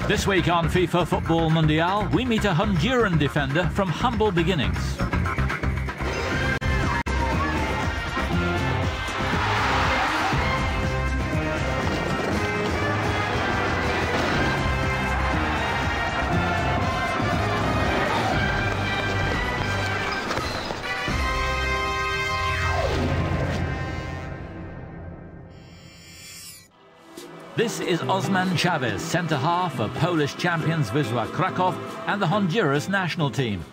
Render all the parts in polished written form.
This week on FIFA Futbol Mundial, we meet a Honduran defender from humble beginnings. This is Osman Chavez, centre-half of Polish champions Wisła Kraków and the Honduras national team.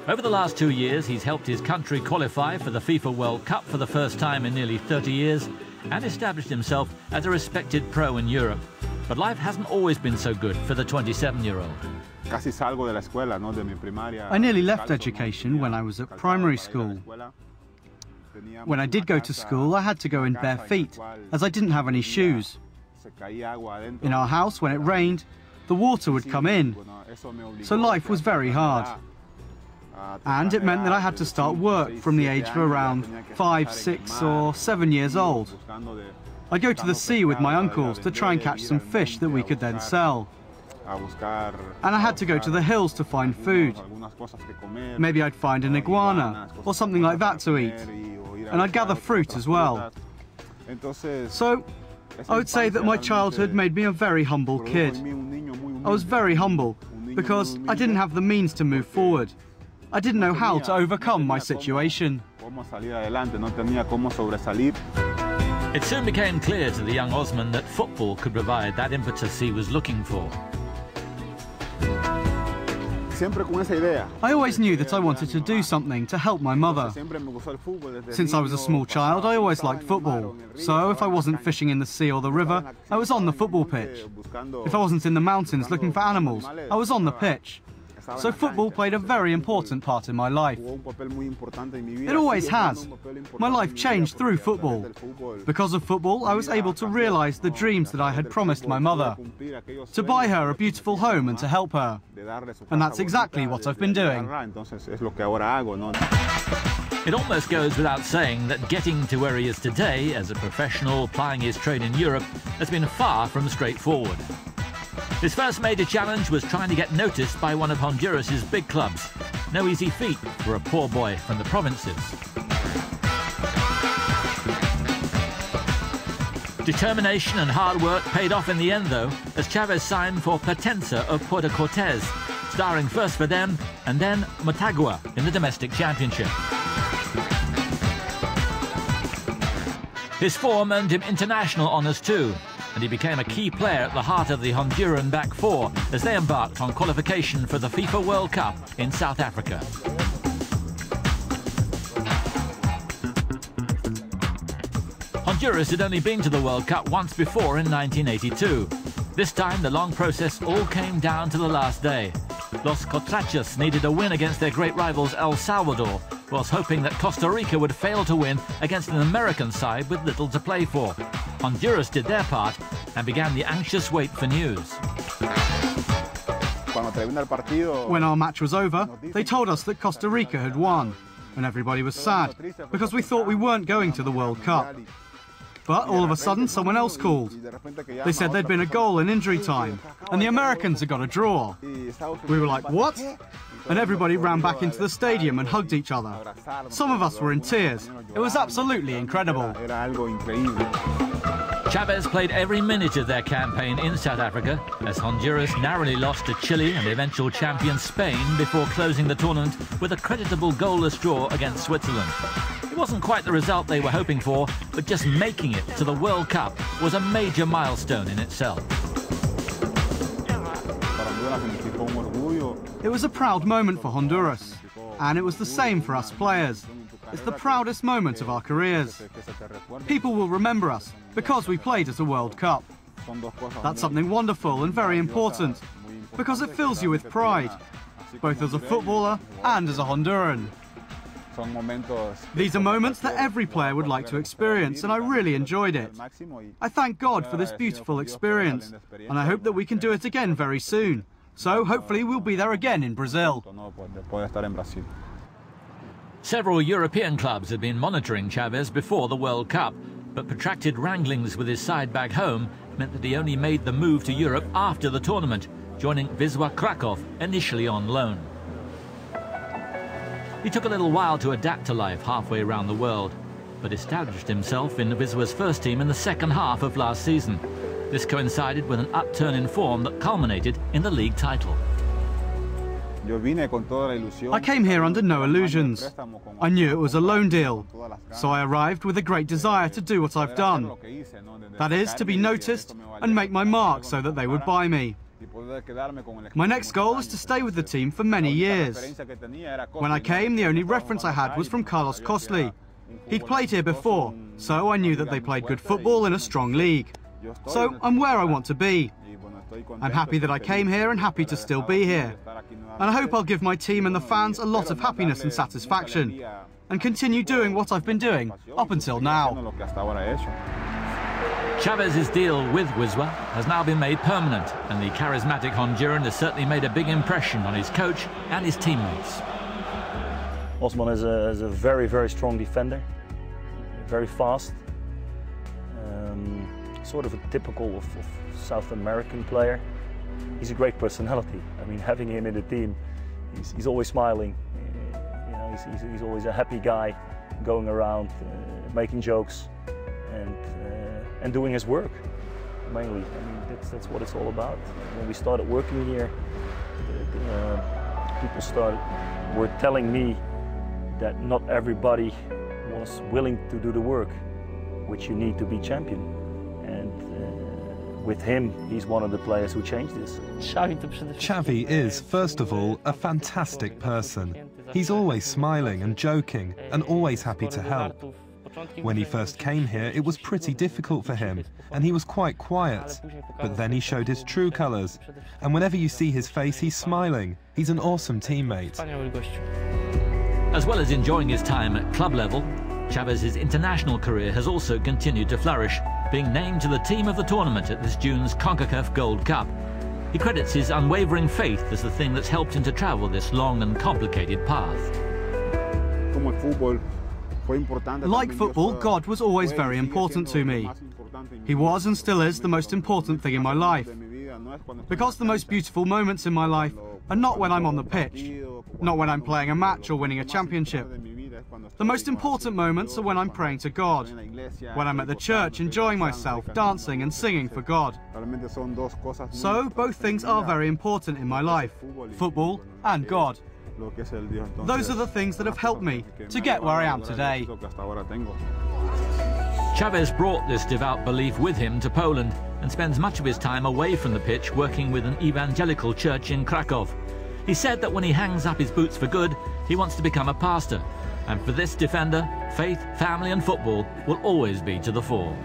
Over the last 2 years, he's helped his country qualify for the FIFA World Cup for the first time in nearly 30 years and established himself as a respected pro in Europe. But life hasn't always been so good for the 27-year-old. I nearly left education when I was at primary school. When I did go to school, I had to go in bare feet, as I didn't have any shoes. In our house, when it rained, the water would come in, so life was very hard. And it meant that I had to start work from the age of around 5, 6 or 7 years old. I'd go to the sea with my uncles to try and catch some fish that we could then sell. And I had to go to the hills to find food. Maybe I'd find an iguana or something like that to eat. And I'd gather fruit as well. So I would say that my childhood made me a very humble kid. I was very humble because I didn't have the means to move forward. I didn't know how to overcome my situation. It soon became clear to the young Osman that football could provide that impetus he was looking for. I always knew that I wanted to do something to help my mother. Since I was a small child, I always liked football. So if I wasn't fishing in the sea or the river, I was on the football pitch. If I wasn't in the mountains looking for animals, I was on the pitch. So football played a very important part in my life. It always has. My life changed through football. Because of football, I was able to realize the dreams that I had promised my mother. To buy her a beautiful home and to help her. And that's exactly what I've been doing. It almost goes without saying that getting to where he is today as a professional plying his trade in Europe has been far from straightforward. His first major challenge was trying to get noticed by one of Honduras's big clubs. No easy feat for a poor boy from the provinces. Determination and hard work paid off in the end, though, as Chavez signed for Potenza of Puerto Cortes, starring first for them and then Motagua in the domestic championship. His form earned him international honours too, and he became a key player at the heart of the Honduran back four as they embarked on qualification for the FIFA World Cup in South Africa. Honduras had only been to the World Cup once before in 1982. This time the long process all came down to the last day. Los Cotrachas needed a win against their great rivals El Salvador, whilst hoping that Costa Rica would fail to win against an American side with little to play for. Honduras did their part and began the anxious wait for news. When our match was over, they told us that Costa Rica had won, and everybody was sad because we thought we weren't going to the World Cup. But all of a sudden, someone else called. They said there'd been a goal in injury time, and the Americans had got a draw. We were like, what? And everybody ran back into the stadium and hugged each other. Some of us were in tears. It was absolutely incredible. Chavez played every minute of their campaign in South Africa, as Honduras narrowly lost to Chile and eventual champion Spain before closing the tournament with a creditable goalless draw against Switzerland. It wasn't quite the result they were hoping for, but just making it to the World Cup was a major milestone in itself. It was a proud moment for Honduras, and it was the same for us players. It's the proudest moment of our careers. People will remember us because we played at a World Cup. That's something wonderful and very important, because it fills you with pride, both as a footballer and as a Honduran. These are moments that every player would like to experience, and I really enjoyed it. I thank God for this beautiful experience, and I hope that we can do it again very soon. So hopefully we'll be there again in Brazil. Several European clubs had been monitoring Chavez before the World Cup, but protracted wranglings with his side back home meant that he only made the move to Europe after the tournament, joining Wisła Kraków initially on loan. He took a little while to adapt to life halfway around the world, but established himself in Wisła's first team in the second half of last season. This coincided with an upturn in form that culminated in the league title. I came here under no illusions. I knew it was a loan deal, so I arrived with a great desire to do what I've done. That is, to be noticed and make my mark so that they would buy me. My next goal is to stay with the team for many years. When I came, the only reference I had was from Carlos Costly. He'd played here before, so I knew that they played good football in a strong league. So I'm where I want to be. I'm happy that I came here and happy to still be here. And I hope I'll give my team and the fans a lot of happiness and satisfaction, and continue doing what I've been doing up until now. Chavez's deal with Wisła has now been made permanent, and the charismatic Honduran has certainly made a big impression on his coach and his teammates. Osman is a very, very strong defender, very fast, sort of a typical of South American player. He's a great personality. I mean, having him in the team, he's always smiling. You know, he's always a happy guy, going around, making jokes, and doing his work mainly. I mean, that's what it's all about. When we started working here, people were telling me that not everybody was willing to do the work, which you need to be champion. And with him, he's one of the players who changed this. Xavi is, first of all, a fantastic person. He's always smiling and joking and always happy to help. When he first came here, it was pretty difficult for him, and he was quite quiet. But then he showed his true colours, and whenever you see his face, he's smiling. He's an awesome teammate. As well as enjoying his time at club level, Chavez's international career has also continued to flourish, being named to the team of the tournament at this June's CONCACAF Gold Cup. He credits his unwavering faith as the thing that's helped him to travel this long and complicated path. Like football, God was always very important to me. He was and still is the most important thing in my life. Because the most beautiful moments in my life are not when I'm on the pitch, not when I'm playing a match or winning a championship. The most important moments are when I'm praying to God, when I'm at the church enjoying myself, dancing and singing for God. So both things are very important in my life, football and God. Those are the things that have helped me to get where I am today. Chavez brought this devout belief with him to Poland and spends much of his time away from the pitch working with an evangelical church in Kraków. He said that when he hangs up his boots for good, he wants to become a pastor. And for this defender, faith, family and football will always be to the fore.